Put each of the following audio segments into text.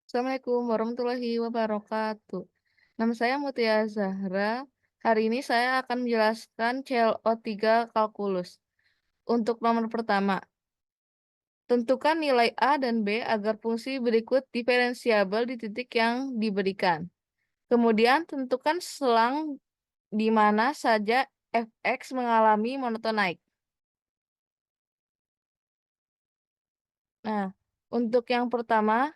Assalamualaikum warahmatullahi wabarakatuh. Nama saya Mutia Zahra. Hari ini saya akan menjelaskan CLO3 kalkulus. Untuk nomor pertama, tentukan nilai A dan B agar fungsi berikut diferensiabel di titik yang diberikan. Kemudian tentukan selang di mana saja fx mengalami monoton naik. Nah, untuk yang pertama,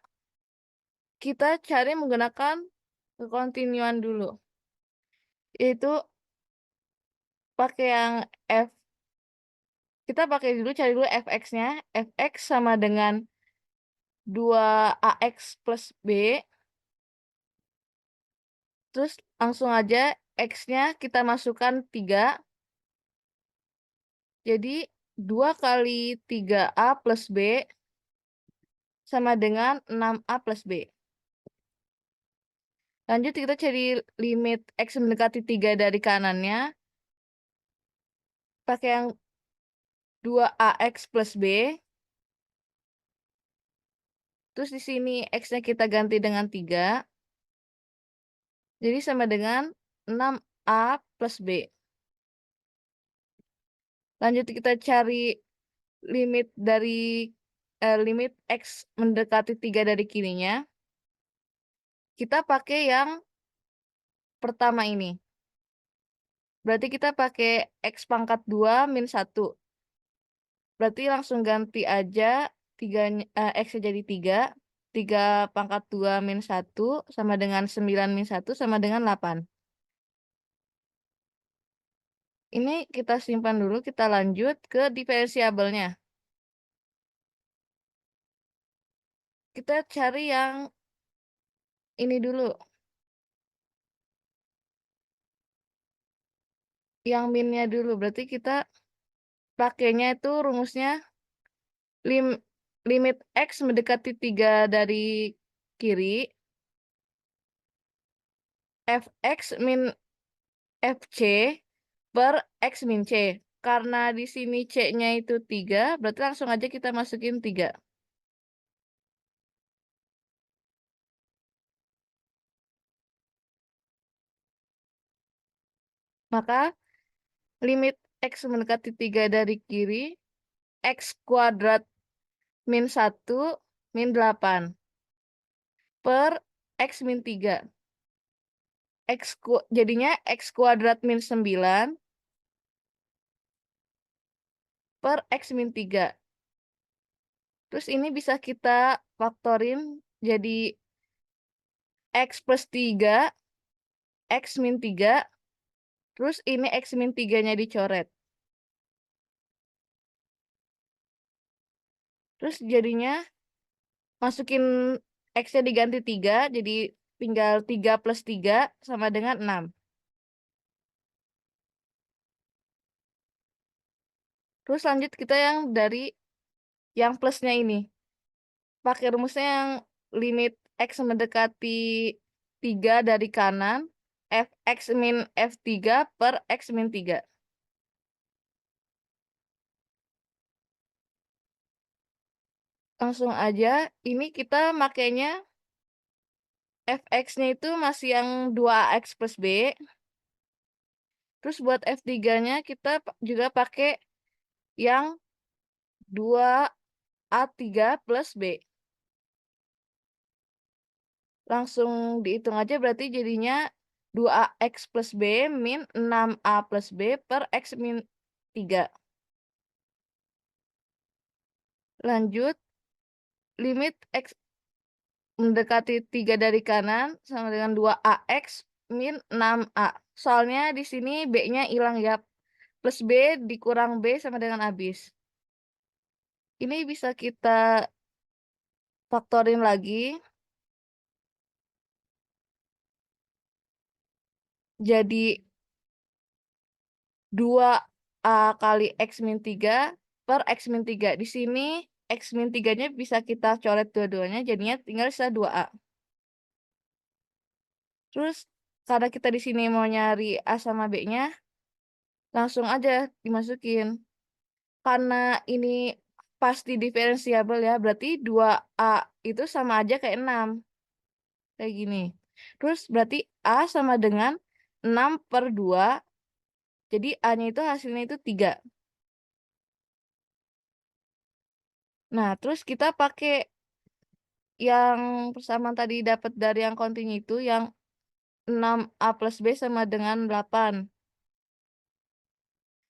kita cari menggunakan kekontinuan dulu. Itu pakai yang kita pakai dulu, cari dulu fx-nya. Fx sama dengan 2ax plus b. Terus langsung aja x-nya kita masukkan 3. Jadi 2 kali 3a plus b sama dengan 6a plus b. Lanjut kita cari limit x mendekati 3 dari kanannya. Pakai yang 2ax plus b. Terus di sini x-nya kita ganti dengan 3. Jadi sama dengan 6a plus b. Lanjut kita cari limit dari limit x mendekati 3 dari kirinya. Kita pakai yang pertama ini. Berarti kita pakai x pangkat 2 min 1. Berarti langsung ganti aja x-nya jadi 3. 3 pangkat 2 min 1 sama dengan 9 min 1 sama dengan 8. Ini kita simpan dulu, kita lanjut ke diferensiabelnya. Kita cari yang ini dulu. Yang minnya dulu. Berarti kita pakainya itu rumusnya limit x mendekati 3 dari kiri, fx min fc per x min c. Karena di sini c-nya itu 3, berarti langsung aja kita masukin 3. Maka limit x mendekati 3 dari kiri, x kuadrat min 1 min 8 per x min 3. Jadinya x kuadrat min 9 per x min 3. Terus ini bisa kita faktorin jadi x plus 3, x min 3, terus ini x min 3-nya dicoret. Terus jadinya masukin x-nya diganti 3, jadi tinggal 3 plus 3 sama dengan 6. Terus lanjut kita yang dari yang plusnya ini. Pakai rumusnya yang limit x mendekati 3 dari kanan, fx min f3 per x min 3. Langsung aja, ini kita makainya fx-nya itu masih yang 2ax plus b. Terus buat f3-nya kita juga pakai yang 2a3 plus b. Langsung dihitung aja, berarti jadinya 2ax plus b min 6a plus b per x min 3. Lanjut, limit x mendekati 3 dari kanan sama dengan 2ax min 6a. Soalnya di sini b-nya hilang ya. Plus b dikurang b sama dengan habis. Ini bisa kita faktorin lagi. Jadi 2a kali x min 3 per x min 3. Di sini x min 3-nya bisa kita coret dua-duanya, jadinya tinggal sisa 2a. Terus karena kita di sini mau nyari a sama b-nya, langsung aja dimasukin. Karena ini pasti diferensiabel ya, berarti 2a itu sama aja kayak 6. kayak gini. Terus berarti A sama dengan 6/2, jadi A-nya itu hasilnya itu 3. Nah, terus kita pakai yang persamaan tadi dapat dari yang kontinu itu yang 6A plus B sama dengan 8.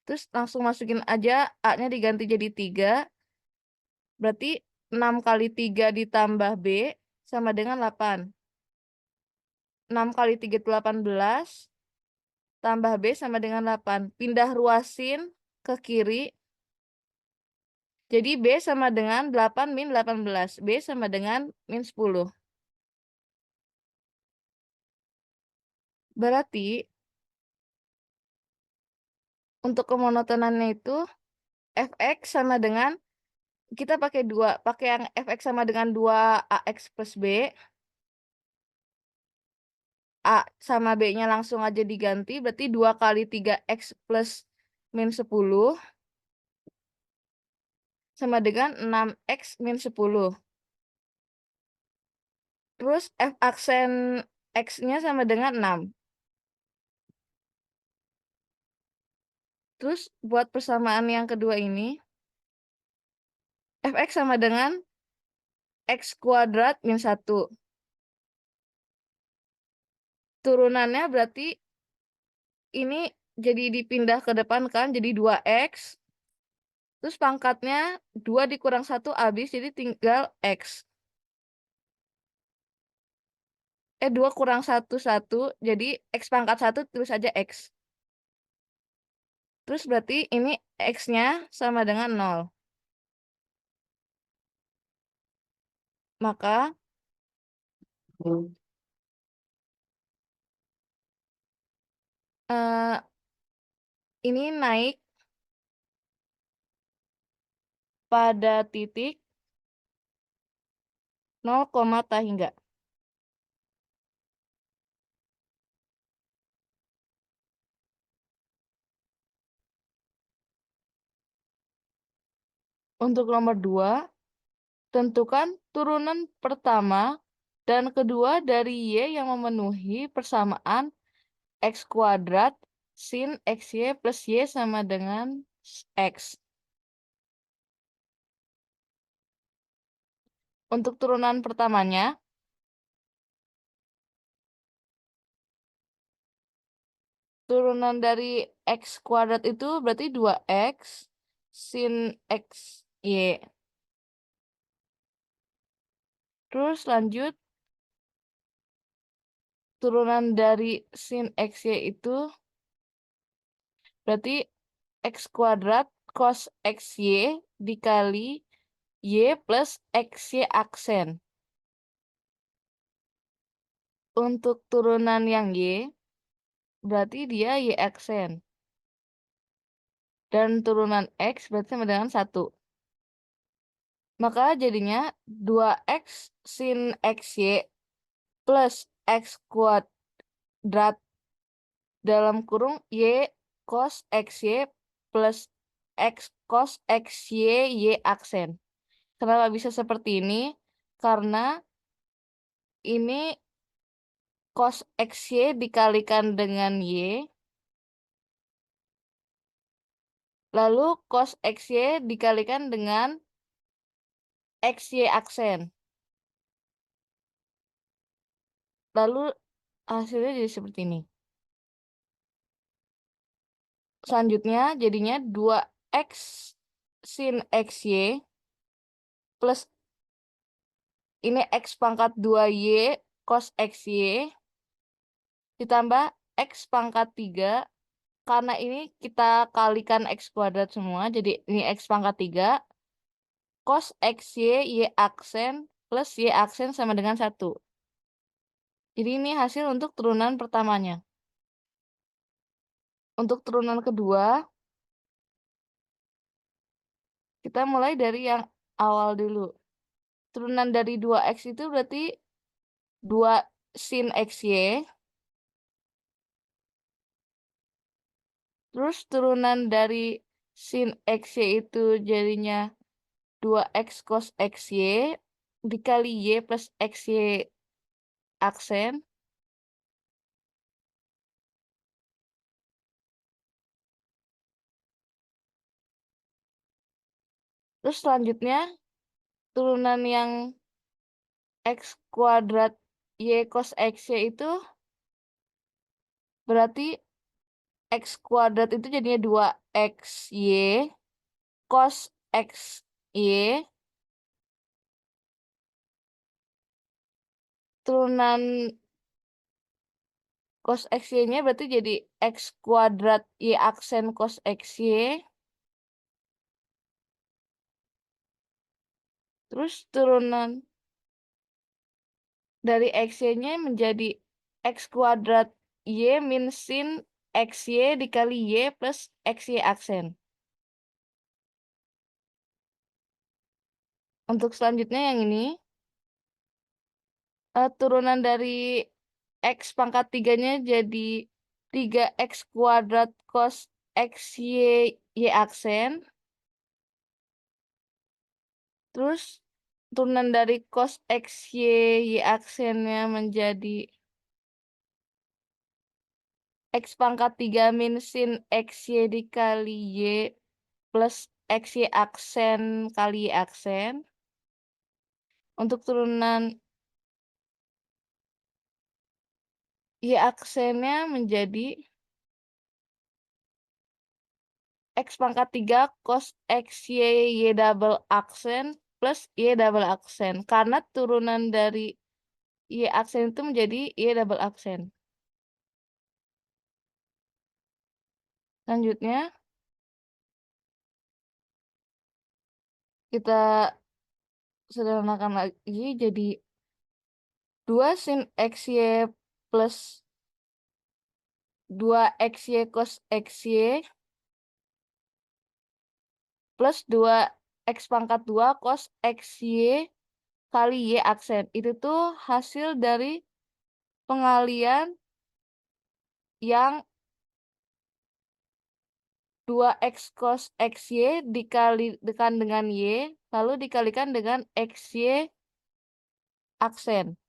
Terus langsung masukin aja A-nya diganti jadi 3, berarti 6 kali 3 ditambah B sama dengan 8. 6 kali 3 itu 18, tambah B sama dengan 8. Pindah ruasin ke kiri, jadi B sama dengan 8 min 18. B sama dengan min 10. Berarti untuk kemonotonannya itu fx sama dengan, kita pakai yang fx sama dengan 2ax plus b, a sama b-nya langsung aja diganti, berarti 2 kali 3x plus min 10 sama dengan 6x min 10. Terus f aksen x-nya sama dengan 6. Terus buat persamaan yang kedua ini, fx sama dengan x kuadrat min 1. Turunannya berarti ini jadi dipindah ke depan kan, jadi 2x, terus pangkatnya 2 dikurang 1 habis, jadi tinggal x. 2 kurang 1, 1, jadi x pangkat 1 tulis aja x. Terus berarti ini x-nya sama dengan 0. Maka eh, ini naik pada titik 0, tak hingga. Untuk nomor 2, tentukan turunan pertama dan kedua dari Y yang memenuhi persamaan x kuadrat sin xy plus y sama dengan x. Untuk turunan pertamanya, turunan dari x kuadrat itu berarti 2x sin xy. Terus lanjut, turunan dari sin xy itu berarti x kuadrat cos xy dikali y plus xy aksen. Untuk turunan yang y, berarti dia y aksen. Dan turunan x berarti sama dengan 1. Maka jadinya 2x sin xy plus x kuadrat dalam kurung y cos xy plus x cos xy y aksen. Kenapa bisa seperti ini? Karena ini cos xy dikalikan dengan y, lalu cos xy dikalikan dengan xy aksen. Lalu hasilnya jadi seperti ini. Selanjutnya jadinya 2x sin xy plus ini x pangkat 2y cos xy ditambah x pangkat 3, karena ini kita kalikan x kuadrat semua, jadi ini x pangkat 3 cos xy y aksen plus y aksen sama dengan 1. Jadi ini hasil untuk turunan pertamanya. Untuk turunan kedua, kita mulai dari yang awal dulu. Turunan dari 2x itu berarti 2 sin xy. Terus turunan dari sin xy itu jadinya 2x cos xy dikali y plus xy aksen. Terus selanjutnya turunan yang X kuadrat Y cos X-Y itu berarti X kuadrat itu jadinya 2XY cos XY. Turunan cos XY-nya berarti jadi X kuadrat Y aksen cos XY. Terus turunan dari XY-nya menjadi X kuadrat Y min sin XY dikali Y plus XY aksen. Untuk selanjutnya yang ini, turunan dari X pangkat 3-nya jadi 3X kuadrat cos XY Y aksen. Terus turunan dari cos XY Y aksennya menjadi X pangkat 3 min sin XY dikali Y plus XY aksen kali Y aksen. Untuk turunan Y aksennya menjadi X pangkat 3 cos XY Y double aksen plus Y double aksen. Karena turunan dari Y aksen itu menjadi Y double aksen. Selanjutnya, kita sederhanakan lagi jadi 2 sin XY plus 2XY cos XY plus 2X pangkat 2 cos XY kali Y aksen. Itu tuh hasil dari pengalian yang 2X cos XY dikalikan dengan Y, lalu dikalikan dengan XY aksen.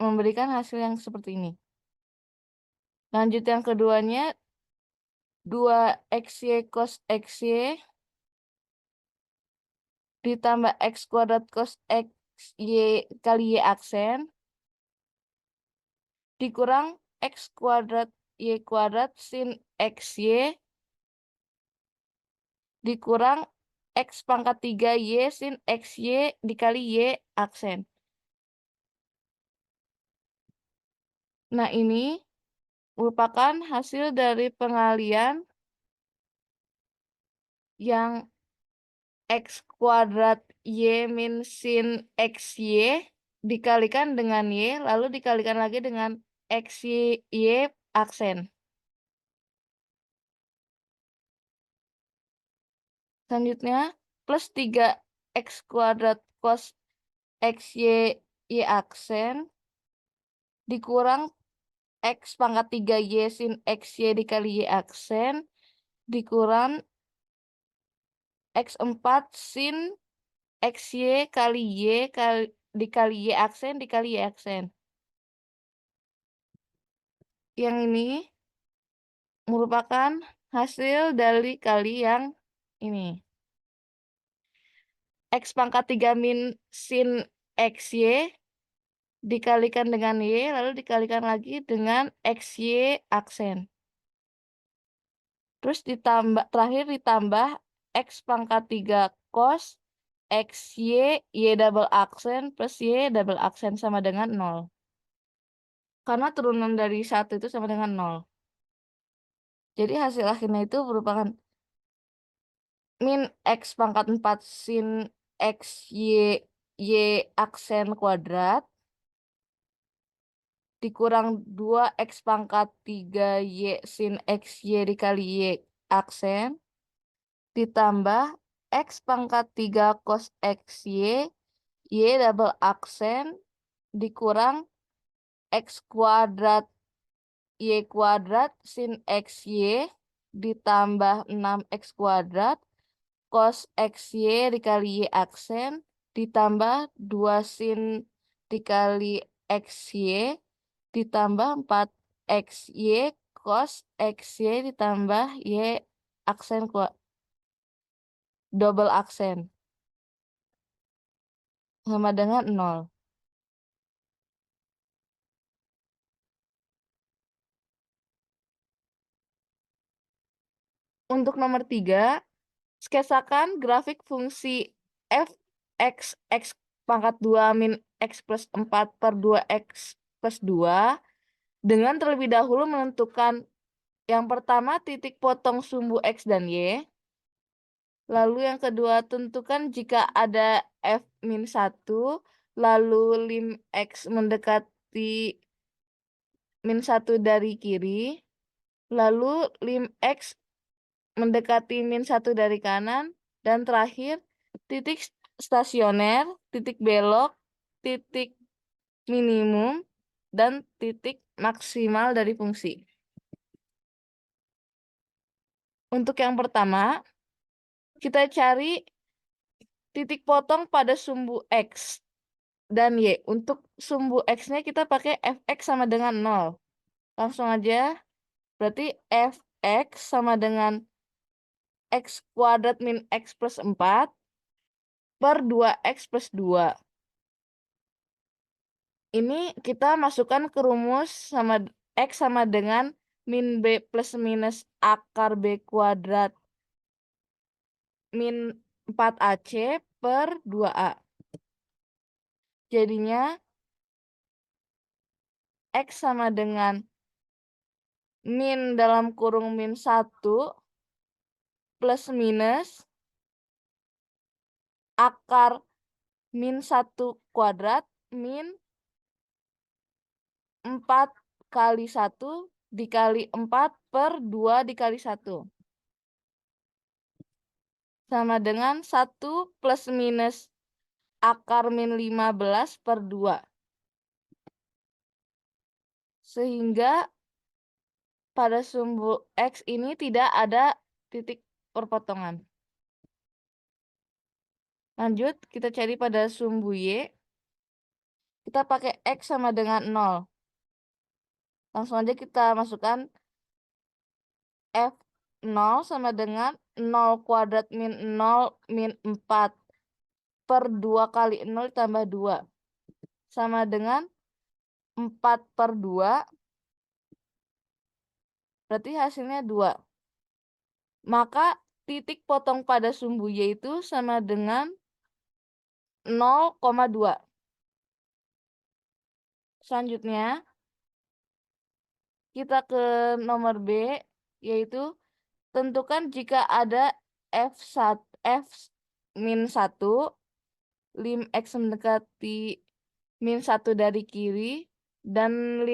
Memberikan hasil yang seperti ini. Lanjut yang keduanya, 2XY cos XY ditambah X kuadrat cos XY kali Y aksen dikurang X kuadrat Y kuadrat sin XY dikurang X pangkat 3 Y sin XY dikali Y aksen. Nah, ini merupakan hasil dari pengalian yang X kuadrat Y min sin XY dikalikan dengan Y, lalu dikalikan lagi dengan XY Y aksen. Selanjutnya, plus 3X kuadrat cos XY Y aksen dikurang X pangkat 3 Y sin XY dikali Y aksen dikurang X4 sin XY kali Y dikali Y aksen dikali Y aksen. Yang ini merupakan hasil dari kali yang ini. X pangkat 3 min sin XY dikalikan dengan Y, lalu dikalikan lagi dengan XY aksen. Terus terakhir ditambah X pangkat 3 cos XY Y double aksen plus Y double aksen sama dengan 0. Karena turunan dari 1 itu sama dengan 0. Jadi hasil akhirnya itu merupakan min X pangkat 4 sin XY Y aksen kuadrat dikurang 2X pangkat 3 Y sin XY dikali Y aksen ditambah X pangkat 3 cos XY Y double aksen dikurang X kuadrat Y kuadrat sin XY ditambah 6X kuadrat cos XY dikali Y aksen ditambah 2 sin dikali XY ditambah 4XY cos XY ditambah Y aksen double aksen sama dengan 0. Untuk nomor 3, sketsakan grafik fungsi f x pangkat 2 min x plus 4 per 2x plus 2 dengan terlebih dahulu menentukan yang pertama titik potong sumbu x dan y. Lalu yang kedua, tentukan jika ada f min 1, lalu lim x mendekati min 1 dari kiri, lalu lim x mendekati min 1 dari kanan, dan terakhir titik stasioner, titik belok, titik minimum, dan titik maksimal dari fungsi. Untuk yang pertama, kita cari titik potong pada sumbu X dan Y. Untuk sumbu X-nya kita pakai fx sama dengan 0. Langsung aja, berarti fx sama dengan x kuadrat min x plus 4 per 2x plus 2. Ini kita masukkan ke rumus sama x sama dengan min b plus minus akar b kuadrat min 4ac per 2a. Jadinya x sama dengan min dalam kurung min 1 plus minus akar min 1 kuadrat min 4 kali 1 dikali 4 per 2 dikali 1. Sama dengan 1 plus minus akar min 15 per 2. Sehingga pada sumbu X ini tidak ada titik perpotongan. Lanjut, kita cari pada sumbu Y. Kita pakai X sama dengan 0. Langsung aja kita masukkan F0 sama dengan 0 kuadrat min 0 min 4 per 2 kali 0 tambah 2. Sama dengan 4 per 2, berarti hasilnya 2. Maka titik potong pada sumbu Y itu sama dengan 0,2. Selanjutnya, kita ke nomor B, yaitu tentukan jika ada F1, F min 1, lim X mendekati min 1 dari kiri, dan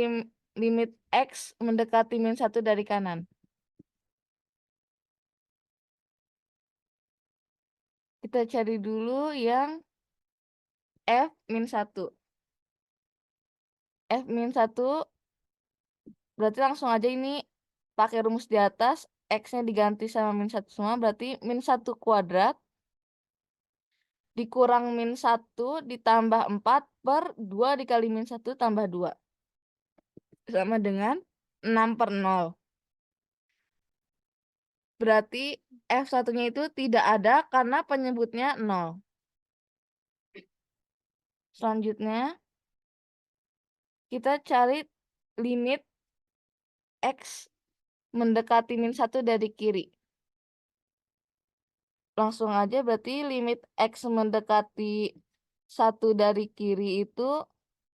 limit X mendekati min 1 dari kanan. Kita cari dulu yang F min 1. F min 1 berarti langsung aja ini pakai rumus di atas, X-nya diganti sama min 1 semua, berarti min 1 kuadrat dikurang min 1 ditambah 4 per 2 dikali min 1 tambah 2. Sama dengan 6 per 0. Berarti F1-nya itu tidak ada karena penyebutnya 0. Selanjutnya, kita cari limit X mendekati min 1 dari kiri. Langsung aja berarti limit X mendekati 1 dari kiri itu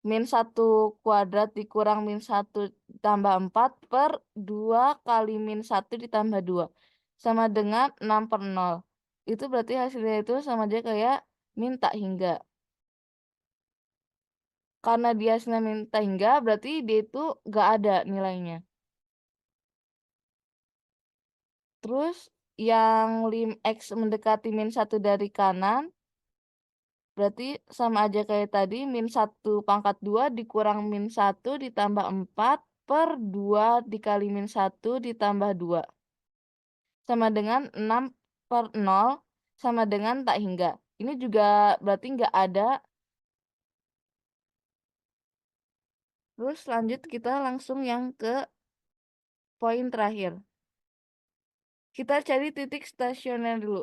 min 1 kuadrat dikurang min 1 tambah 4 per 2 kali min 1 ditambah 2. Sama dengan 6 per 0. Itu berarti hasilnya itu sama aja kayak min tak hingga. Karena dia hasilnya min tak hingga, berarti dia itu gak ada nilainya. Terus yang lim X mendekati min 1 dari kanan, berarti sama aja kayak tadi, min 1 pangkat 2 dikurang min 1 ditambah 4 per 2 dikali min 1 ditambah 2. Sama dengan 6 per 0 sama dengan tak hingga. Ini juga berarti nggak ada Terus lanjut kita langsung yang ke poin terakhir. Kita cari titik stasioner dulu.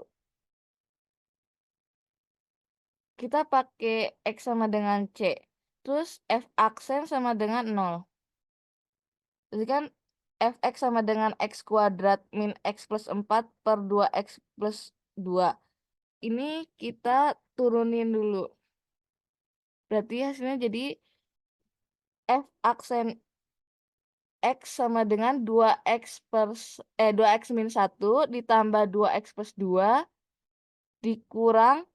Kita pakai X sama dengan C. Terus F aksen sama dengan 0. Jadi kan Fx sama dengan X kuadrat min X plus 4 per 2X plus 2. Ini kita turunin dulu. Berarti hasilnya jadi F aksen X sama dengan 2X min 1 ditambah 2X plus 2 dikurang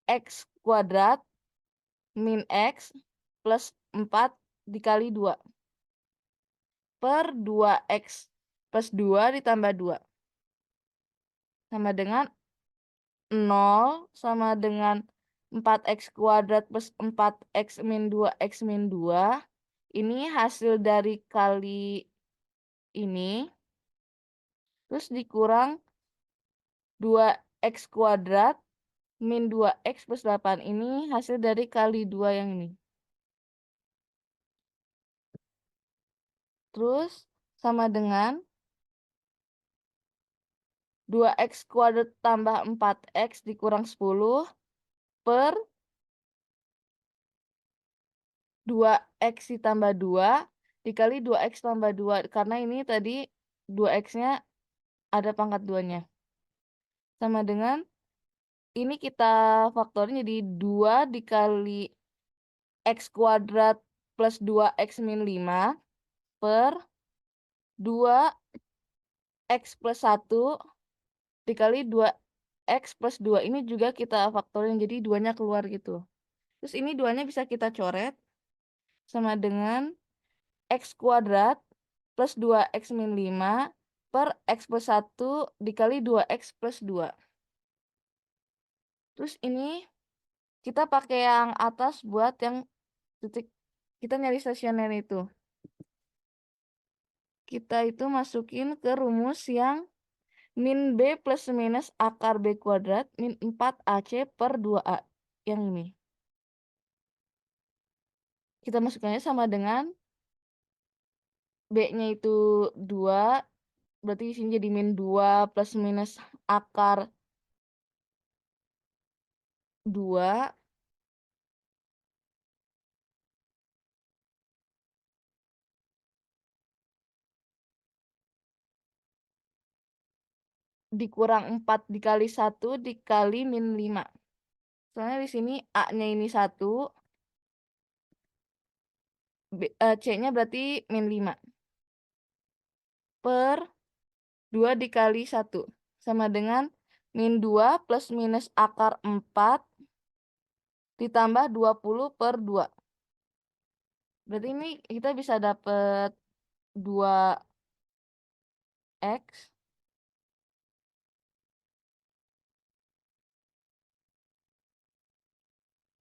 X kuadrat min X plus 4 dikali 2 per 2X plus 2 ditambah 2 sama dengan 0 sama dengan 4X kuadrat plus 4X min 2X min 2. Ini hasil dari kali ini. Terus dikurang 2X kuadrat min 2X plus 8. Ini hasil dari kali 2 yang ini. Terus sama dengan 2X kuadrat tambah 4X dikurang 10 per 2X ditambah 2 dikali 2X tambah 2. Karena ini tadi 2X-nya ada pangkat 2-nya. Sama dengan ini kita faktorin jadi 2 dikali X kuadrat plus 2X min 5 per 2X plus 1 dikali 2X plus 2. Ini juga kita faktorin jadi 2-nya keluar gitu. Terus ini 2-nya bisa kita coret sama dengan X kuadrat plus 2X min 5 per X plus 1 dikali 2X plus 2. Terus ini kita pakai yang atas buat yang titik kita nyari stasioner itu. Kita itu masukin ke rumus yang min B plus minus akar B kuadrat min 4AC per 2A. Yang ini. Kita masukkannya sama dengan B-nya itu 2, berarti di sini jadi min 2 plus minus akar 2 dikurang 4 dikali 1 dikali min 5. Soalnya di sini A-nya ini 1, C-nya berarti min 5. Per 2 dikali 1. Sama dengan min 2 plus minus akar 4 ditambah 20 per 2. Berarti ini kita bisa dapat 2X.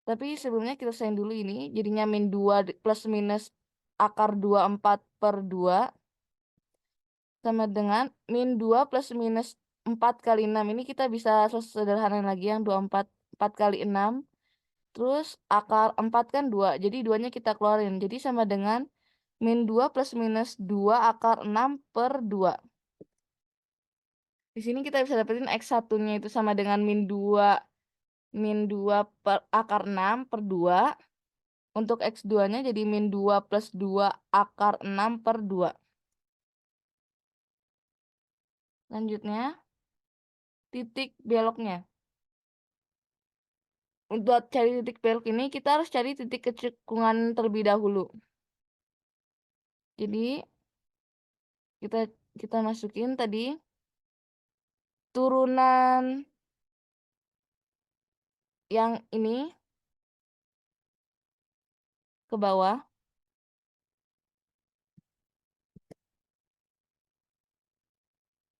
Tapi sebelumnya kita selesaiin dulu ini. Jadinya min 2 plus minus akar 24 per 2. Sama dengan min 2 plus minus 4 kali 6. Ini kita bisa sederhanain lagi yang 24. 4 kali 6. Terus akar 4 kan 2. Jadi 2-nya kita keluarin. Jadi sama dengan min 2 plus minus 2 akar 6 per 2. Di sini kita bisa dapetin X1-nya itu sama dengan min 2 per akar 6 per 2. Untuk X2-nya jadi min 2 plus 2 akar 6 per 2. Lanjutnya, titik beloknya. Untuk cari titik belok ini, kita harus cari titik kecekungan terlebih dahulu. Jadi, kita masukin tadi turunan yang ini ke bawah.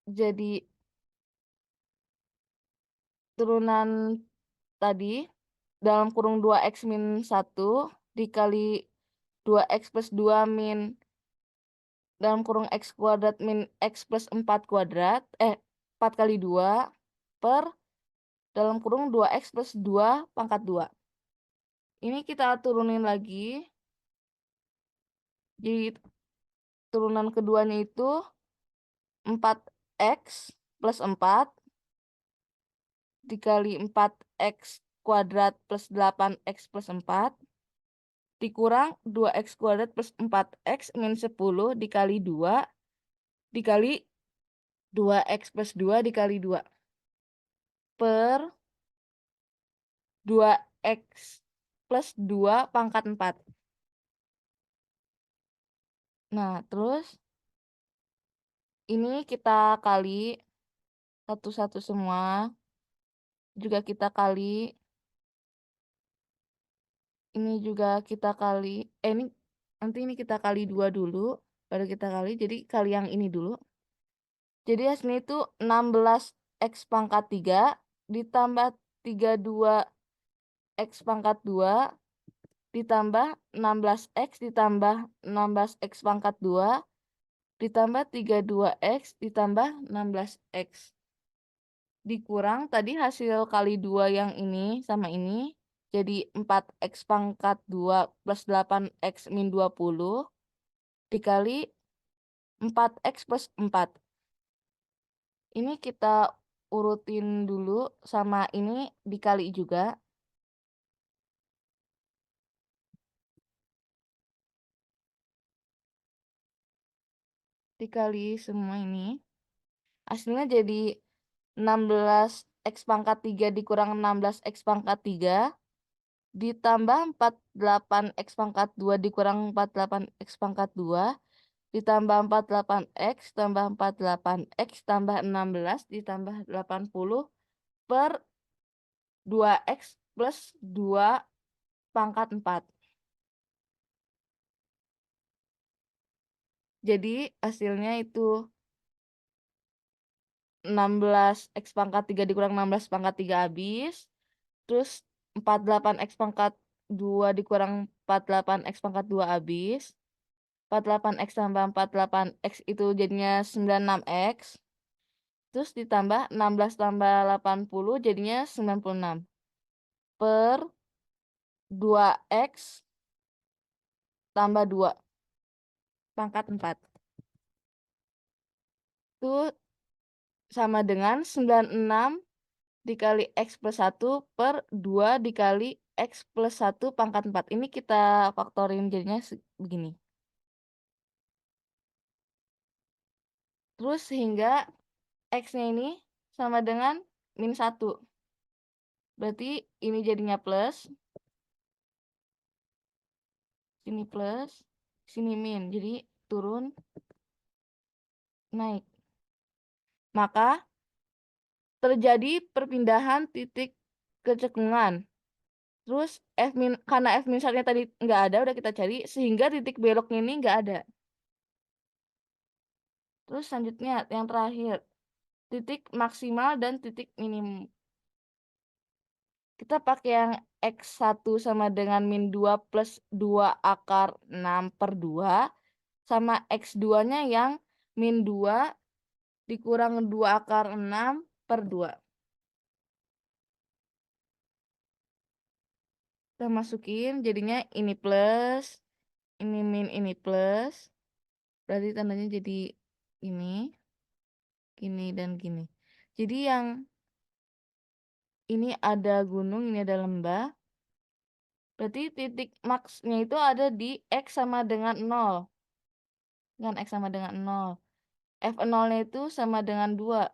Jadi turunan tadi dalam kurung 2X min 1 dikali 2X plus 2 min dalam kurung X kuadrat min X plus 4 kuadrat 4 kali 2 per dalam kurung 2X plus 2 pangkat 2. Ini kita turunin lagi Jadi turunan keduanya itu 4x plus 4 dikali 4x kuadrat plus 8x plus 4 dikurang 2x kuadrat plus 4x min 10 dikali 2 dikali 2x plus 2 dikali 2 per 2x plus 2 pangkat 4. Nah, terus ini kita kali satu-satu semua, juga kita kali, ini juga kita kali, ini nanti ini kita kali 2 dulu, baru kita kali, jadi kali yang ini dulu. Jadi hasilnya itu 16x pangkat 3 ditambah 32x pangkat 2 ditambah 16x ditambah 16x pangkat 2 ditambah 32x ditambah 16x. Dikurang tadi hasil kali 2 yang ini sama ini, jadi 4x pangkat 2 plus 8x min 20 dikali 4x plus 4. Ini kita urutin dulu sama ini dikali juga. Dikali semua ini. Hasilnya jadi 16x pangkat 3 dikurang 16x pangkat 3 ditambah 48x pangkat 2 dikurang 48x pangkat 2 ditambah 48x tambah 48x tambah 16 ditambah 80 per 2x plus 2 pangkat 4. Jadi hasilnya itu 16x pangkat 3 dikurang 16 pangkat 3 habis. Terus 48x pangkat 2 dikurang 48x pangkat 2 habis. 48x tambah 48x itu jadinya 96x. Terus ditambah 16 tambah 80 jadinya 96. Per 2x tambah 2 pangkat 4. Itu sama dengan 96 dikali x plus 1 per 2 dikali x plus 1 pangkat 4. Ini kita faktorin jadinya begini. Terus sehingga x-nya ini sama dengan min 1. Berarti ini jadinya plus, sini plus, sini min. Jadi turun, naik. Maka terjadi perpindahan titik kecekungan. Terus karena f min nya tadi nggak ada, udah kita cari, sehingga titik beloknya ini nggak ada. Terus selanjutnya yang terakhir, titik maksimal dan titik minimum. Kita pakai yang x1 sama dengan min 2 plus 2 akar 6 per 2, sama x2-nya yang min 2 dikurang 2 akar 6 per 2. Kita masukin, jadinya ini plus, ini min, ini plus. Berarti tandanya jadi ini, gini, dan gini. Jadi yang ini ada gunung, ini ada lembah. Berarti titik maksnya itu ada di x sama dengan 0. Dengan x sama dengan 0. F0-nya itu sama dengan 2.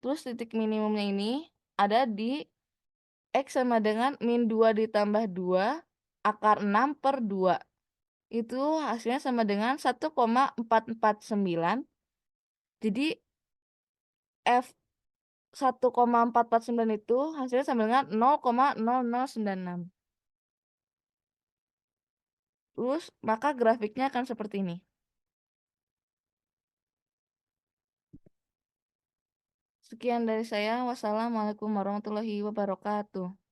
Terus titik minimumnya ini ada di x sama dengan min 2 ditambah 2 akar 6 per 2. Itu hasilnya sama dengan 1,449. Jadi F 1,449 itu hasilnya sama dengan 0,0096. Terus maka grafiknya akan seperti ini. Sekian dari saya. Wassalamualaikum warahmatullahi wabarakatuh.